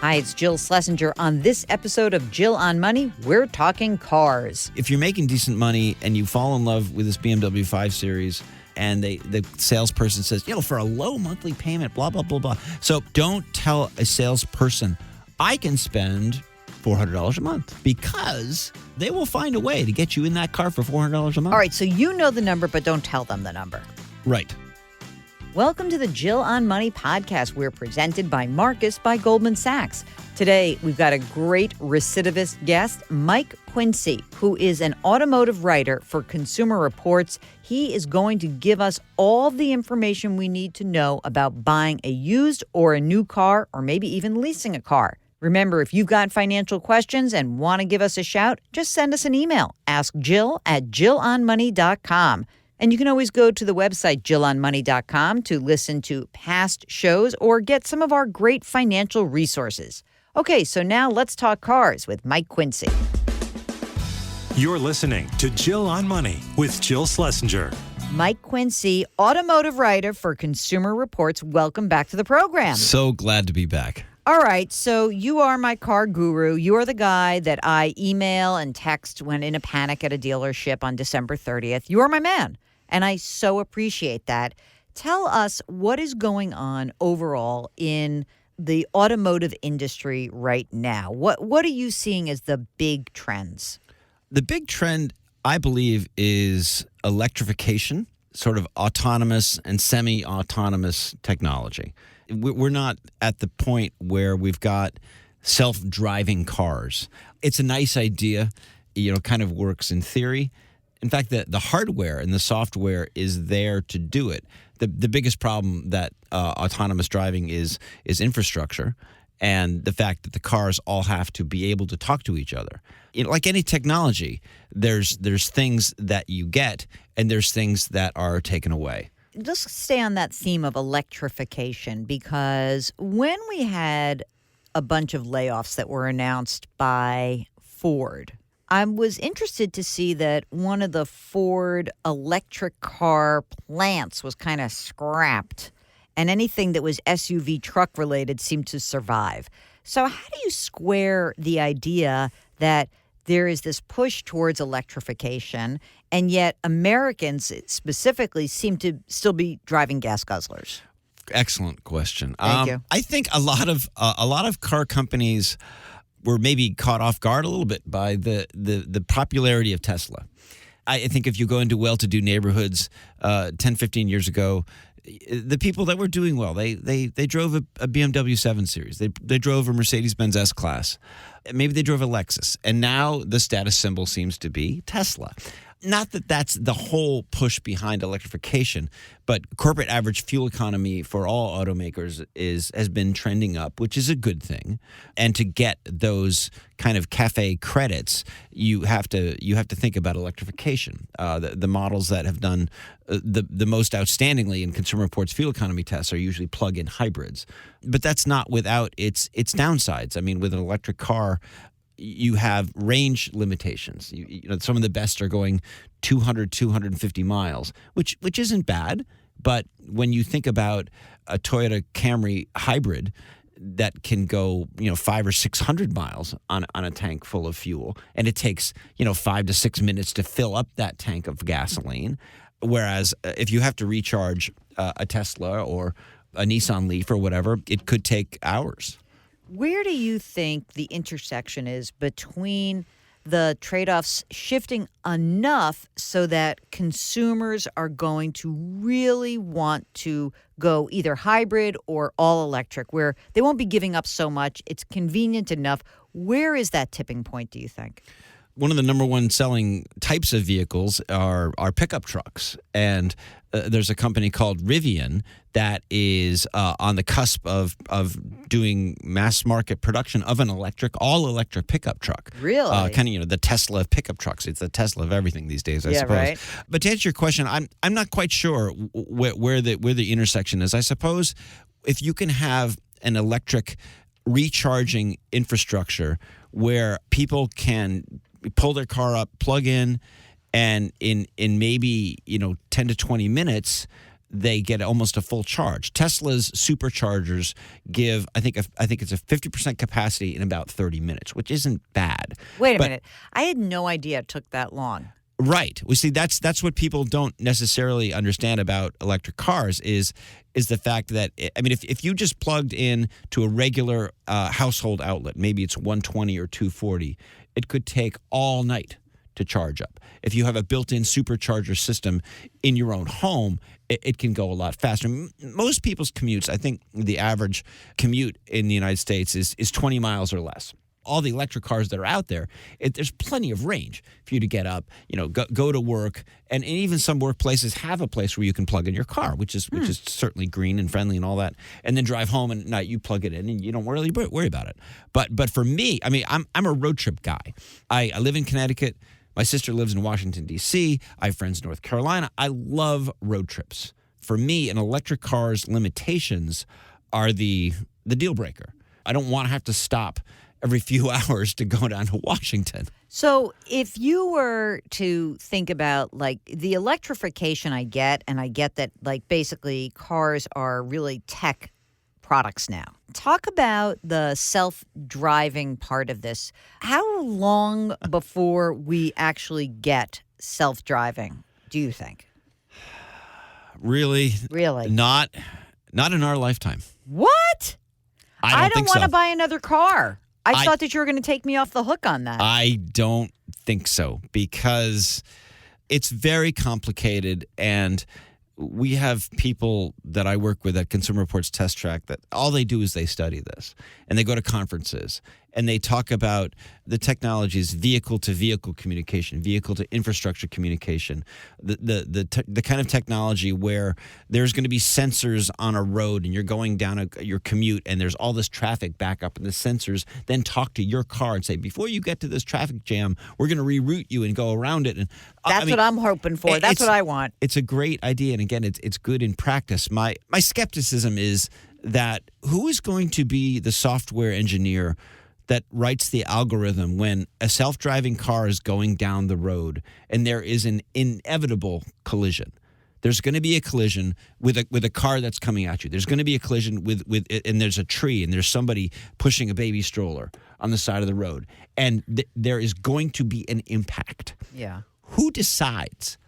Hi, it's Jill Schlesinger. On this episode of Jill on Money, we're talking cars. If you're making decent money and you fall in love with this BMW 5 Series and the salesperson says, for a low monthly payment, blah, blah, blah, blah. So don't tell a salesperson, I can spend $400 a month, because they will find a way to get you in that car for $400 a month. All right, so you know the number, but don't tell them the number. Right. Welcome to the Jill on Money podcast. We're presented by Marcus by Goldman Sachs. Today, we've got a great recidivist guest, Mike Quincy, who is an automotive writer for Consumer Reports. He is going to give us all the information we need to know about buying a used or a new car, or maybe even leasing a car. Remember, if you've got financial questions and want to give us a shout, just send us an email. Ask Jill at jillonmoney.com. And you can always go to the website jillonmoney.com to listen to past shows or get some of our great financial resources. Okay, so now let's talk cars with Mike Quincy. You're listening to Jill on Money with Jill Schlesinger. Mike Quincy, automotive writer for Consumer Reports. Welcome back to the program. So glad to be back. All right, so you are my car guru. You are the guy that I email and text when in a panic at a dealership on December 30th. You are my man. And I so appreciate that. Tell us what is going on overall in the automotive industry right now. What are you seeing as the big trends? The big trend, I believe, is electrification, sort of autonomous and semi-autonomous technology. We're not at the point where we've got self-driving cars. It's a nice idea, kind of works in theory. In fact, the hardware and the software is there to do it. The biggest problem that autonomous driving is infrastructure, and the fact that the cars all have to be able to talk to each other. Like any technology, there's things that you get, and there's things that are taken away. Let's stay on that theme of electrification, because when we had a bunch of layoffs that were announced by Ford, I was interested to see that one of the Ford electric car plants was kind of scrapped, and anything that was SUV truck related seemed to survive. So how do you square the idea that there is this push towards electrification, and yet Americans specifically seem to still be driving gas guzzlers? Excellent question. Thank you. I think a lot of car companies were maybe caught off guard a little bit by the popularity of Tesla. I think if you go into well-to-do neighborhoods 10, 15 years ago, the people that were doing well, they drove a BMW 7 Series. They drove a Mercedes-Benz S-Class. Maybe they drove a Lexus. And now the status symbol seems to be Tesla. Not that that's the whole push behind electrification, but corporate average fuel economy for all automakers has been trending up, which is a good thing. And to get those kind of cafe credits, you have to think about electrification. The models that have done the most outstandingly in Consumer Reports fuel economy tests are usually plug-in hybrids. But that's not without its downsides. I mean, with an electric car, you have range limitations. Some of the best are going 200, 250 miles, which isn't bad. But when you think about a Toyota Camry hybrid that can go, 500 or 600 miles on a tank full of fuel, and it takes, 5 to 6 minutes to fill up that tank of gasoline. Whereas if you have to recharge a Tesla or a Nissan Leaf or whatever, it could take hours. Where do you think the intersection is between the trade-offs shifting enough so that consumers are going to really want to go either hybrid or all electric, where they won't be giving up so much, it's convenient enough? Where is that tipping point, do you think? One of the number one selling types of vehicles are pickup trucks. And there's a company called Rivian that is on the cusp of doing mass market production of an all electric pickup truck. Really? Kind of, the Tesla of pickup trucks. It's the Tesla of everything these days, I suppose. Right. But to answer your question, I'm not quite sure where the intersection is. I suppose if you can have an electric recharging infrastructure where people can pull their car up, plug in, and in maybe 10 to 20 minutes, they get almost a full charge. Tesla's superchargers give, I think it's a 50% capacity in about 30 minutes, which isn't bad. Wait a minute. I had no idea it took that long. Right. Well, see, that's what people don't necessarily understand about electric cars is the fact that, I mean, if you just plugged in to a regular household outlet, maybe it's 120 or 240, it could take all night to charge up. If you have a built-in supercharger system in your own home, it can go a lot faster. Most people's commutes, I think the average commute in the United States is 20 miles or less. All the electric cars that are out there, there's plenty of range for you to get up, go to work, and even some workplaces have a place where you can plug in your car, which is certainly green and friendly and all that, and then drive home and at night you plug it in and you don't really worry about it. But for me, I mean, I'm a road trip guy. I live in Connecticut. My sister lives in Washington, D.C. I have friends in North Carolina. I love road trips. For me, an electric car's limitations are the deal breaker. I don't want to have to stop every few hours to go down to Washington. So if you were to think about like the electrification I get that like basically cars are really tech products now. Talk about the self-driving part of this. How long before we actually get self-driving, do you think? Really? Not in our lifetime. What? I don't want to buy another car. I thought that you were going to take me off the hook on that. I don't think so because it's very complicated, and we have people that I work with at Consumer Reports Test Track that all they do is they study this, and they go to conferences, and they talk about the technologies, vehicle-to-vehicle communication, vehicle-to-infrastructure communication, the kind of technology where there's going to be sensors on a road and you're going down your commute and there's all this traffic back up, and the sensors then talk to your car and say, before you get to this traffic jam, we're going to reroute you and go around it. And That's what I'm hoping for. That's what I want. It's a great idea, and again, it's good in practice. My skepticism is that who is going to be the software engineer that writes the algorithm when a self-driving car is going down the road and there is an inevitable collision? There's going to be a collision with a car that's coming at you. There's going to be a collision with and there's a tree and there's somebody pushing a baby stroller on the side of the road, and there is going to be an impact. Yeah. Who decides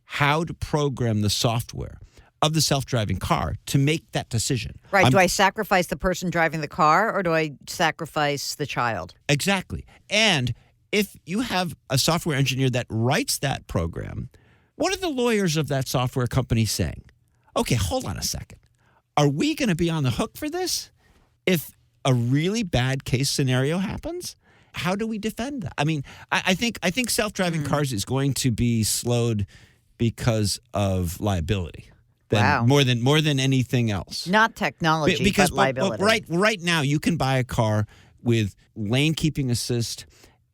how to program the software of the self-driving car to make that decision? Right. Do I sacrifice the person driving the car or do I sacrifice the child? Exactly. And if you have a software engineer that writes that program, what are the lawyers of that software company saying? Okay, hold on a second. Are we going to be on the hook for this? If a really bad case scenario happens, how do we defend that? I mean, I think self-driving cars is going to be slowed because of liability. Wow. More than anything else. Not technology, because but liability. Right now, you can buy a car with lane keeping assist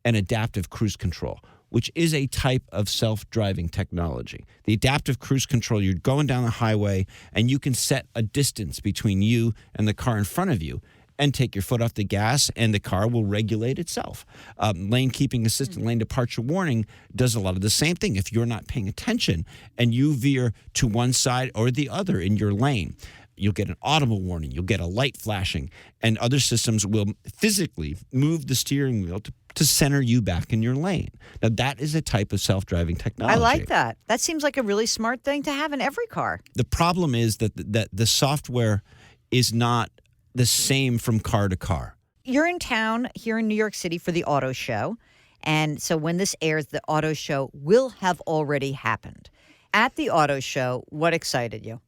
and adaptive cruise control, which is a type of self-driving technology. The adaptive cruise control, you're going down the highway, and you can set a distance between you and the car in front of you and take your foot off the gas, and the car will regulate itself. Lane keeping assist and lane departure warning does a lot of the same thing. If you're not paying attention and you veer to one side or the other in your lane, you'll get an audible warning, you'll get a light flashing, and other systems will physically move the steering wheel to center you back in your lane. Now, that is a type of self-driving technology. I like that. That seems like a really smart thing to have in every car. The problem is that the software is not the same from car to car. You're in town here in New York City for the auto show. And so when this airs, the auto show will have already happened. At the auto show, what excited you?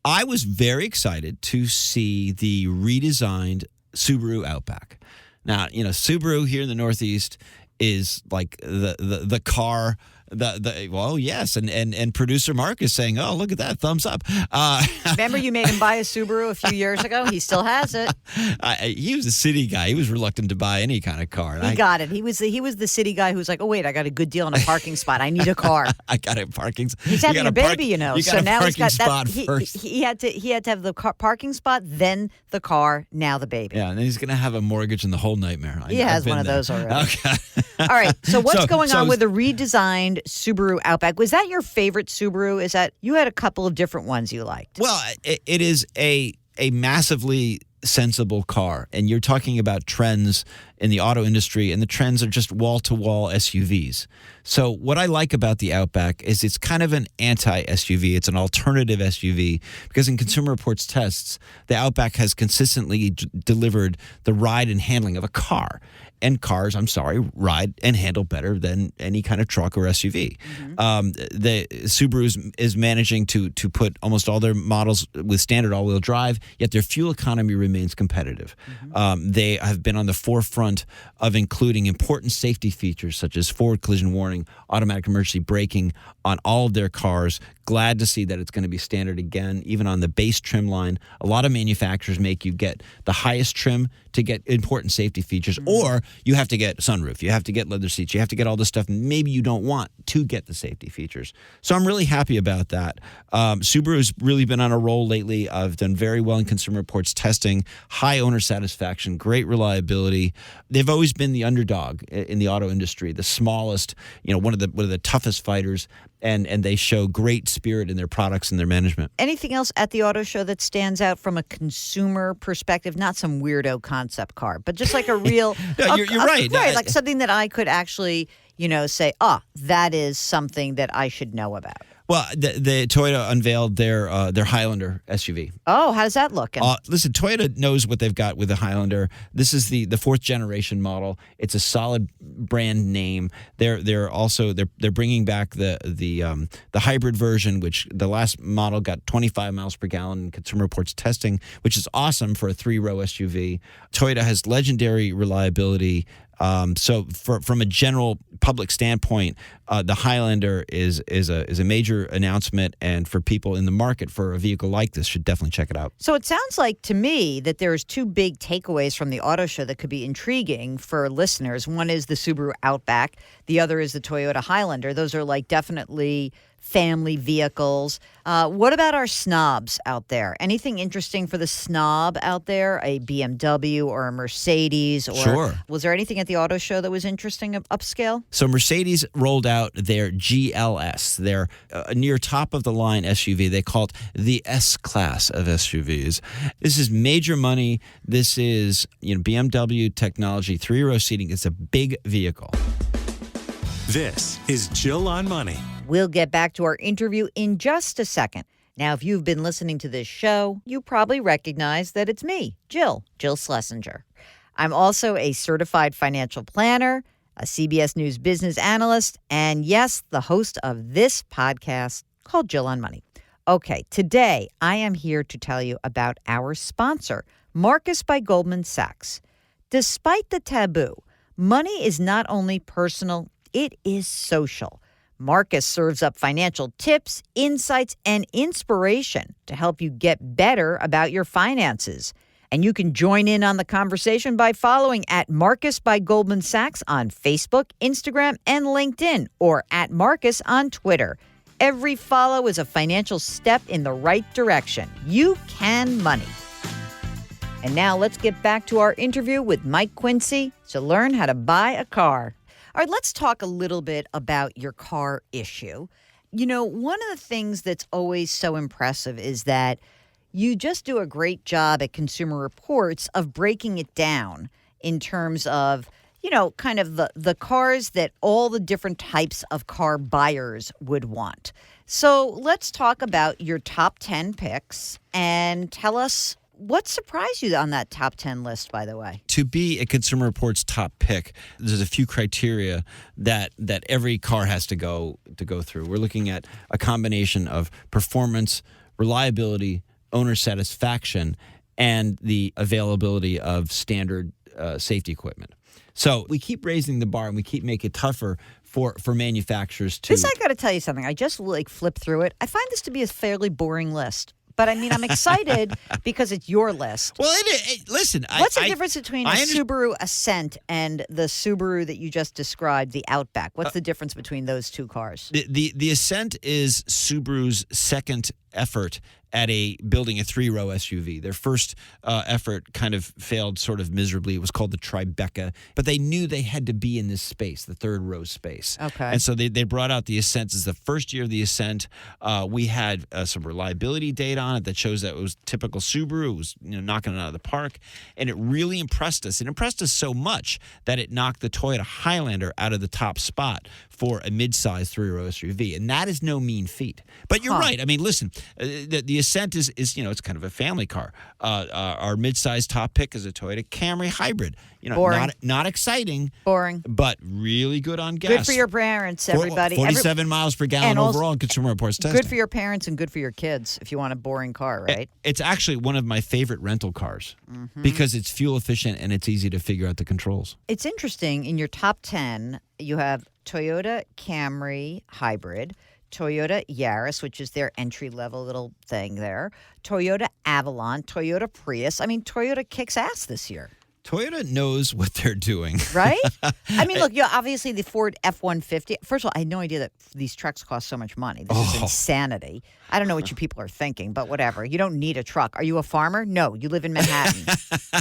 I was very excited to see the redesigned Subaru Outback. Now, Subaru here in the Northeast is like the car. Well, yes, and producer Mark is saying, "Oh, look at that, thumbs up." Remember, you made him buy a Subaru a few years ago. He still has it. He was a city guy. He was reluctant to buy any kind of car. He got it. He was the city guy who's like, "Oh wait, I got a good deal on a parking spot. I need a car." I got a parking. He's having a baby, You got so a now he's got spot that. first. He had to have the parking spot, then the car, now the baby. Yeah, and then he's going to have a mortgage and the whole nightmare. He has one of those already. Okay. All right. So what's going on with the redesigned Subaru Outback. Was that your favorite Subaru? Is that you had a couple of different ones you liked? Well, it is a massively sensible car, and you're talking about trends in the auto industry, and the trends are just wall-to-wall SUVs. So what I like about the Outback is it's kind of an anti-SUV. It's an alternative SUV because in Consumer Reports tests, the Outback has consistently delivered the ride and handling of a car. And cars, ride and handle better than any kind of truck or SUV. The Subaru is managing to put almost all their models with standard all-wheel drive, yet their fuel economy remains competitive. They have been on the forefront of including important safety features such as forward collision warning, automatic emergency braking on all of their cars. Glad to see that it's going to be standard again, even on the base trim line. A lot of manufacturers make you get the highest trim to get important safety features, or you have to get sunroof, you have to get leather seats, you have to get all this stuff maybe you don't want to get the safety features. So I'm really happy about that. Subaru's really been on a roll lately. I've done very well in Consumer Reports testing, high owner satisfaction, great reliability. They've always been the underdog in the auto industry, the smallest, one of the toughest fighters. And they show great spirit in their products and their management. Anything else at the auto show that stands out from a consumer perspective? Not some weirdo concept car, but just like a real... No, you're right. Right, like something that I could actually, say, that is something that I should know about. Well, the Toyota unveiled their Highlander SUV. Oh, how does that look? Listen, Toyota knows what they've got with the Highlander. This is the fourth generation model. It's a solid brand name. They're also bringing back the hybrid version, which the last model got 25 miles per gallon in Consumer Reports testing, which is awesome for a 3-row SUV. Toyota has legendary reliability. So from a general public standpoint, the Highlander is a major announcement, and for people in the market for a vehicle like this should definitely check it out. So it sounds like to me that there's two big takeaways from the auto show that could be intriguing for listeners. One is the Subaru Outback. The other is the Toyota Highlander. Those are like definitely family vehicles. What about our snobs out there? Anything interesting for the snob out there? A BMW or a Mercedes? Or Sure. Was there anything at the auto show that was interesting upscale? So Mercedes rolled out their GLS, their near top of the line SUV. They call it the S-Class of SUVs. This is major money. This is BMW technology, 3-row seating. It's a big vehicle. This is Jill on Money. We'll get back to our interview in just a second. Now, if you've been listening to this show, you probably recognize that it's me, Jill Schlesinger. I'm also a certified financial planner, a CBS News business analyst, and yes, the host of this podcast called Jill on Money. Okay, today I am here to tell you about our sponsor, Marcus by Goldman Sachs. Despite the taboo, money is not only personal, it is social. Marcus serves up financial tips, insights, and inspiration to help you get better about your finances. And you can join in on the conversation by following at Marcus by Goldman Sachs on Facebook, Instagram, and LinkedIn, or at Marcus on Twitter. Every follow is a financial step in the right direction. You can money. And now let's get back to our interview with Mike Quincy to learn how to buy a car. All right, let's talk a little bit about your car issue. One of the things that's always so impressive is that you just do a great job at Consumer Reports of breaking it down in terms of, kind of the cars that all the different types of car buyers would want. So let's talk about your top 10 picks and tell us what surprised you on that top 10 list, by the way? To be a Consumer Reports top pick, there's a few criteria that every car has to go through. We're looking at a combination of performance, reliability, owner satisfaction, and the availability of standard safety equipment. So we keep raising the bar and we keep making it tougher for manufacturers to... I got to tell you something. I just flipped through it. I find this to be a fairly boring list. But I'm excited because it's your list. Well, listen. What's the difference between a Subaru Ascent and the Subaru that you just described, the Outback? What's the difference between those two cars? The Ascent is Subaru's second effort at building a 3-row SUV. Their first effort kind of failed sort of miserably. It was called the Tribeca, but they knew they had to be in this space, the 3rd-row space. Okay. And so they brought out the Ascent. As the first year of the Ascent, we had some reliability data on it that shows that it was typical Subaru. It was knocking it out of the park, and it really impressed us. It impressed us so much that it knocked the Toyota Highlander out of the top spot for a mid-size 3-row SUV, and that is no mean feat. But you're right. I mean, listen, the Ascent is it's kind of a family car. Our mid-size top pick is a Toyota Camry hybrid. Boring. Not exciting. Boring. But really good on gas. Good for your parents, everybody. 47 miles per gallon overall in Consumer Reports testing. Good for your parents and good for your kids if you want a boring car, right? It's actually one of my favorite rental cars because it's fuel efficient and it's easy to figure out the controls. It's interesting. In your top 10, you have Toyota Camry hybrid, Toyota Yaris, which is their entry-level little thing there, Toyota Avalon, Toyota Prius. I mean, Toyota kicks ass this year. Toyota knows what they're doing. Right? I mean, look, obviously the Ford F-150. First of all, I had no idea that these trucks cost so much money. This is insanity. I don't know what you people are thinking, but whatever. You don't need a truck. Are you a farmer? No, you live in Manhattan.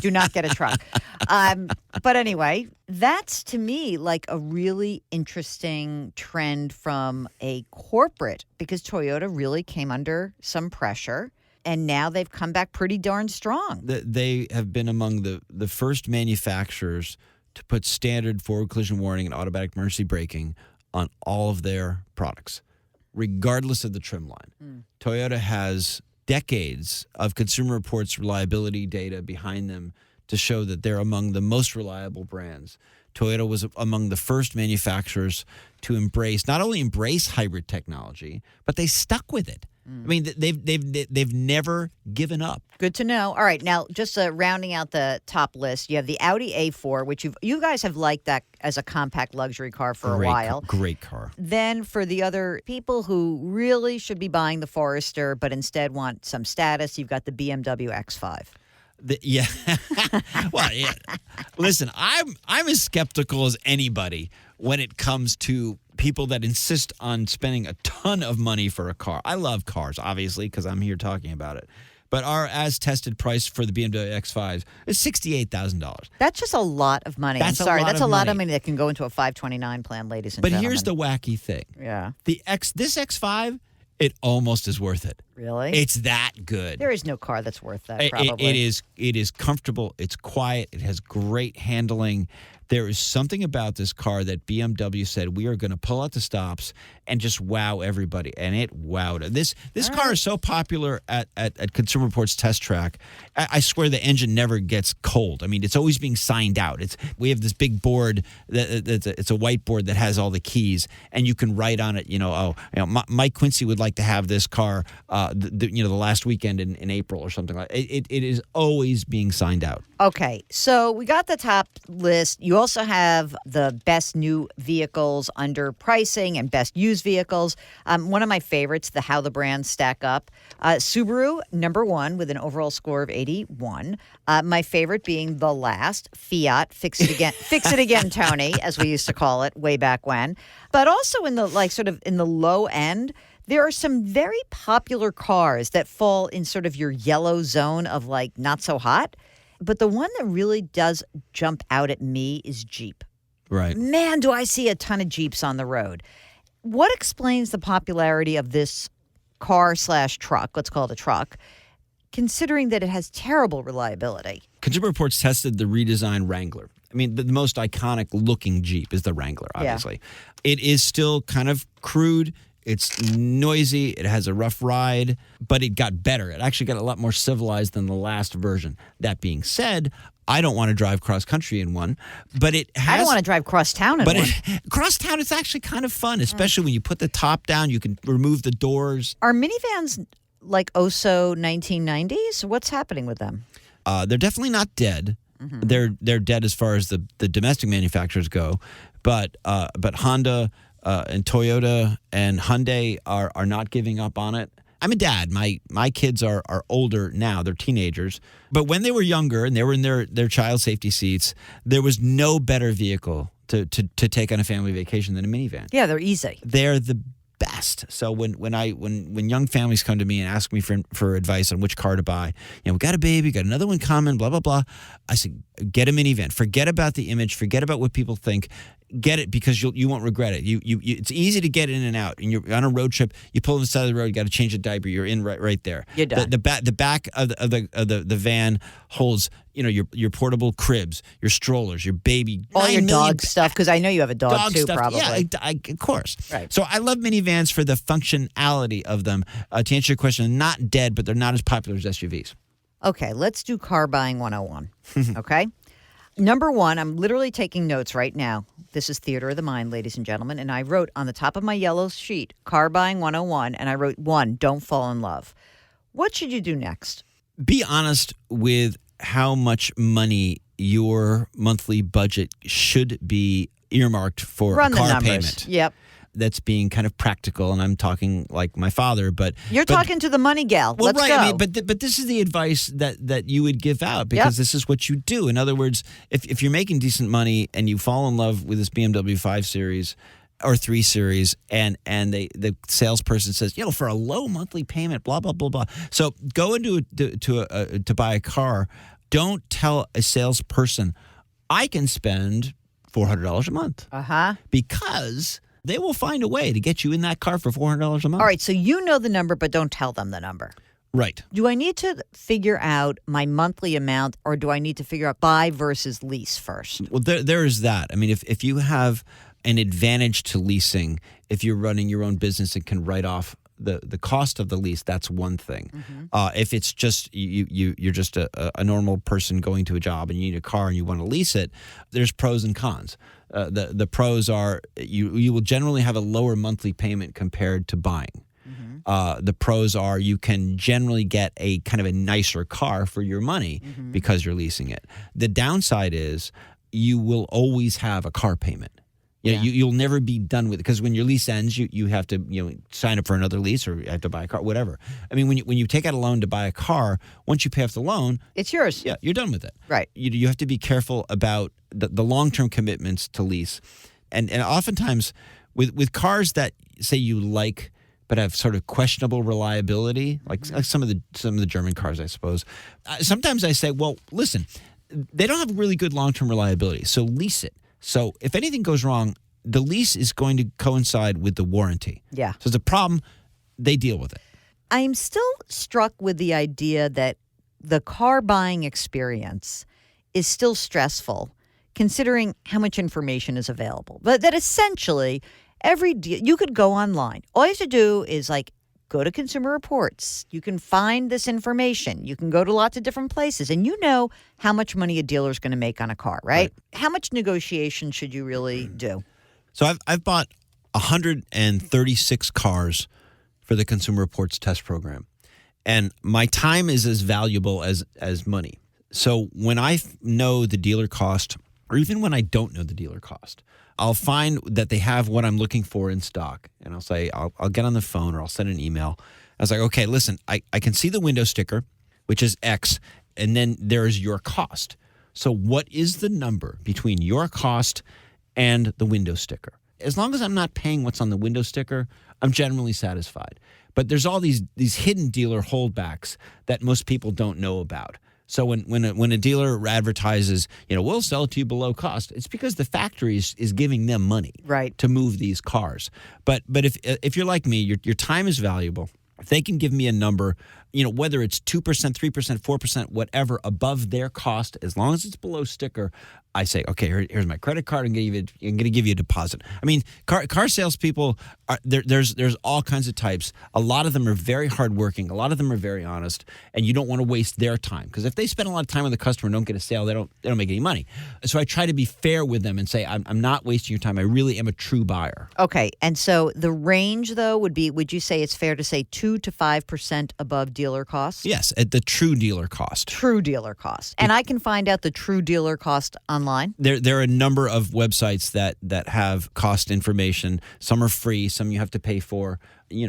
Do not get a truck. But anyway, that's to me like a really interesting trend from a corporate, because Toyota really came under some pressure. And now they've come back pretty darn strong. They have been among the first manufacturers to put standard forward collision warning and automatic emergency braking on all of their products, regardless of the trim line. Toyota has decades of Consumer Reports reliability data behind them to show that they're among the most reliable brands. Toyota was among the first manufacturers to not only embrace hybrid technology, but they stuck with it. I mean, they've never given up. Good to know. All right, now just rounding out the top list, you have the Audi A4, which you guys have liked that as a compact luxury car for a while. Great car. Then for the other people who really should be buying the Forester, but instead want some status, you've got the BMW X5. Yeah. Well, yeah. Listen, I'm as skeptical as anybody when it comes to people that insist on spending a ton of money for a car. I love cars, obviously, because I'm here talking about it. But our as-tested price for the BMW X5 is $68,000. That's just a lot of money. That's I'm sorry. That's a lot of money money that can go into a 529 plan, ladies and gentlemen. But here's the wacky thing. Yeah. This X5, it almost is worth it. Really? It's that good. There is no car that's worth that, probably. It is comfortable. It's quiet. It has great handling. There is something about this car that BMW said, we are going to pull out the stops and just wow everybody. And it wowed. This car is so popular at Consumer Reports Test Track. I swear the engine never gets cold. I mean, it's always being signed out. We have this big board. It's a whiteboard that has all the keys, and you can write on it, Mike Quincy would like to have this car, the last weekend in April or something like that. It is always being signed out. Okay, so we got the top list. You also have the best new vehicles under pricing and best used vehicles. One of my favorites, how the brands stack up. Subaru, number one, with an overall score of 81. My favorite being the last, Fiat, fix it again, fix it again, Tony, as we used to call it way back when. But also in the low end, there are some very popular cars that fall in sort of your yellow zone of not so hot. But the one that really does jump out at me is Jeep. Right. Man, do I see a ton of Jeeps on the road. What explains the popularity of this car/truck, let's call it a truck, considering that it has terrible reliability? Consumer Reports tested the redesigned Wrangler. I mean, the most iconic looking Jeep is the Wrangler, obviously. Yeah. It is still kind of crude. It's noisy. It has a rough ride, but it got better. It actually got a lot more civilized than the last version. That being said, I don't want to drive cross country in one, but it has. I don't want to drive cross town in one. Cross town is actually kind of fun, especially when you put the top down. You can remove the doors. Are minivans like OSO 1990s? What's happening with them? They're definitely not dead. Mm-hmm. They're dead as far as the domestic manufacturers go, but Honda. And Toyota and Hyundai are not giving up on it. I'm a dad. My kids are older now. They're teenagers. But when they were younger and they were in their child safety seats, there was no better vehicle to take on a family vacation than a minivan. Yeah, they're easy. They're the best. So when young families come to me and ask me for advice on which car to buy, we got a baby, got another one coming, blah, blah, blah. I say, get a minivan. Forget about the image. Forget about what people think. Get it because you won't regret it. It's easy to get in and out. And you're on a road trip. You pull on the side of the road. You got to change a diaper. You're in right there. You're done. The back of the van holds your portable cribs, your strollers, your baby, all your dog stuff. Because I know you have a dog too, stuff. probably. Yeah, of course. Right. So I love minivans for the functionality of them. To answer your question, not dead, but they're not as popular as SUVs. Okay, let's do car buying 101. Okay. Number one, I'm literally taking notes right now. This is theater of the mind, ladies and gentlemen. And I wrote on the top of my yellow sheet, car buying 101, and I wrote 1, don't fall in love. What should you do next? Be honest with how much money your monthly budget should be earmarked for Run a car the numbers. payment. Yep. That's being kind of practical, and I'm talking like my father, but You're talking to the money gal. Well, Let's right. go. I mean, but this is the advice that you would give out because this is what you do. In other words, if you're making decent money and you fall in love with this BMW 5 Series or 3 Series, and the salesperson says, for a low monthly payment, blah blah blah blah. So go into to buy a car. Don't tell a salesperson, I can spend $400 a month. Because they will find a way to get you in that car for $400 a month. All right, so you know the number, but don't tell them the number. Right. Do I need to figure out my monthly amount, or do I need to figure out buy versus lease first? Well, there is that. I mean, if you have an advantage to leasing, if you're running your own business and can write off the cost of the lease, that's one thing. If it's just you're just a normal person going to a job and you need a car and you want to lease it, there's pros and cons. The pros are you will generally have a lower monthly payment compared to buying. The pros are you can generally get a kind of a nicer car for your money because you're leasing it. The downside is you will always have a car payment. You'll never be done with it because when your lease ends, you have to sign up for another lease or you have to buy a car, whatever. I mean, when you take out a loan to buy a car, once you pay off the loan, it's yours. Yeah, you're done with it. Right. You have to be careful about the long-term commitments to lease, and oftentimes with cars that say you like but have sort of questionable reliability, like some of the German cars, I suppose. Sometimes I say, well, listen, they don't have really good long-term reliability, so lease it. So if anything goes wrong, the lease is going to coincide with the warranty. Yeah. So it's a problem, they deal with it. I'm still struck with the idea that the car buying experience is still stressful, considering how much information is available. But that essentially every deal, you could go online. All you have to do is go to Consumer Reports. You can find this information. You can go to lots of different places, and you know how much money a dealer is going to make on a car, right? How much negotiation should you really do? So I've bought 136 cars for the Consumer Reports test program, and my time is as valuable as money. So when I know the dealer cost, or even when I don't know the dealer cost, I'll find that they have what I'm looking for in stock. And I'll say, I'll get on the phone or I'll send an email. I was like, okay, listen, I can see the window sticker, which is X, and then there's your cost. So what is the number between your cost and the window sticker? As long as I'm not paying what's on the window sticker, I'm generally satisfied. But there's all these hidden dealer holdbacks that most people don't know about. So when a dealer advertises, we'll sell it to you below cost, it's because the factory is giving them money to move these cars. But if you're like me, your time is valuable. If they can give me a number, whether it's 2%, 3%, 4%, whatever, above their cost, as long as it's below sticker, I say, okay, here's my credit card. I'm going to give you a deposit. I mean, car salespeople, there's all kinds of types. A lot of them are very hardworking. A lot of them are very honest, and you don't want to waste their time because if they spend a lot of time with the customer and don't get a sale, they don't make any money. So I try to be fair with them and say, I'm not wasting your time. I really am a true buyer. Okay, and so the range though would you say it's fair to say 2 to 5% above dealer cost? Yes, at the true dealer cost. True dealer cost, and I can find out the true dealer cost online? There are a number of websites that have cost information. Some are free, some you have to pay for.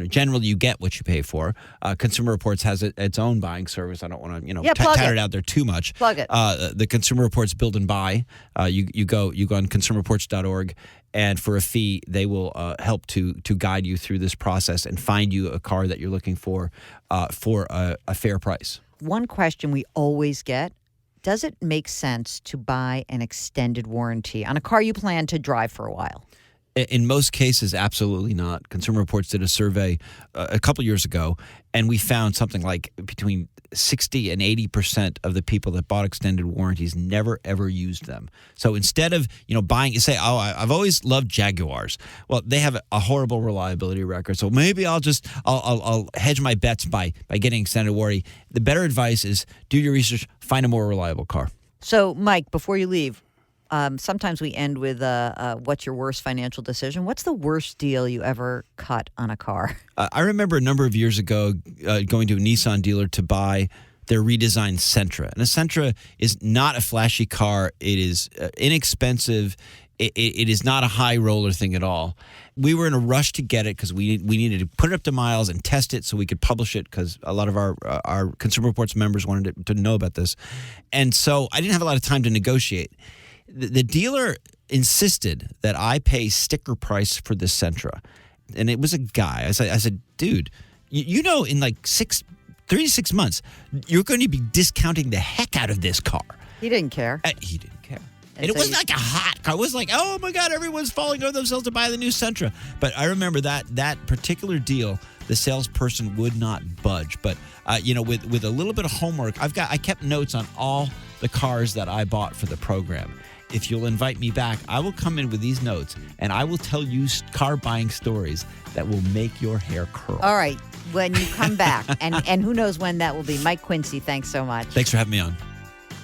generally you get what you pay for. Consumer Reports has its own buying service. I don't want to, plug tout it out there too much. Plug it. The Consumer Reports Build and Buy. You go on consumerreports.org, and for a fee, they will help to guide you through this process and find you a car that you're looking for a fair price. One question we always get: does it make sense to buy an extended warranty on a car you plan to drive for a while? In most cases, absolutely not. Consumer Reports did a survey a couple years ago, and we found something like between 60 and 80% of the people that bought extended warranties never, ever used them. So instead of, buying, you say, I've always loved Jaguars. Well, they have a horrible reliability record, so maybe I'll hedge my bets by getting extended warranty. The better advice is do your research, find a more reliable car. So, Mike, before you leave, sometimes we end with what's your worst financial decision? What's the worst deal you ever cut on a car? I remember a number of years ago going to a Nissan dealer to buy their redesigned Sentra. And a Sentra is not a flashy car. It is inexpensive. It is not a high roller thing at all. We were in a rush to get it because we needed to put it up to miles and test it so we could publish it because a lot of our Consumer Reports members wanted to know about this. And so I didn't have a lot of time to negotiate. The dealer insisted that I pay sticker price for the Sentra. And it was a guy. I said, dude, in like 3 to 6 months, you're going to be discounting the heck out of this car. He didn't care. He didn't care. And it wasn't like a hot car. It was like, oh, my God, everyone's falling over themselves to buy the new Sentra. But I remember that particular deal, the salesperson would not budge. But, with a little bit of homework, I kept notes on all the cars that I bought for the program. If you'll invite me back, I will come in with these notes, and I will tell you car buying stories that will make your hair curl. All right, when you come back, and who knows when that will be. Mike Quincy, thanks so much. Thanks for having me on.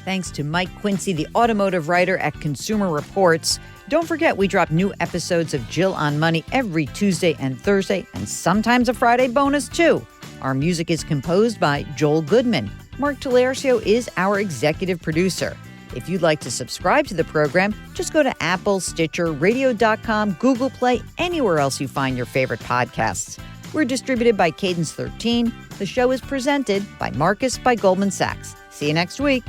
Thanks to Mike Quincy, the automotive writer at Consumer Reports. Don't forget, we drop new episodes of Jill on Money every Tuesday and Thursday, and sometimes a Friday bonus, too. Our music is composed by Joel Goodman. Mark Talercio is our executive producer. If you'd like to subscribe to the program, just go to Apple, Stitcher, Radio.com, Google Play, anywhere else you find your favorite podcasts. We're distributed by Cadence 13. The show is presented by Marcus by Goldman Sachs. See you next week.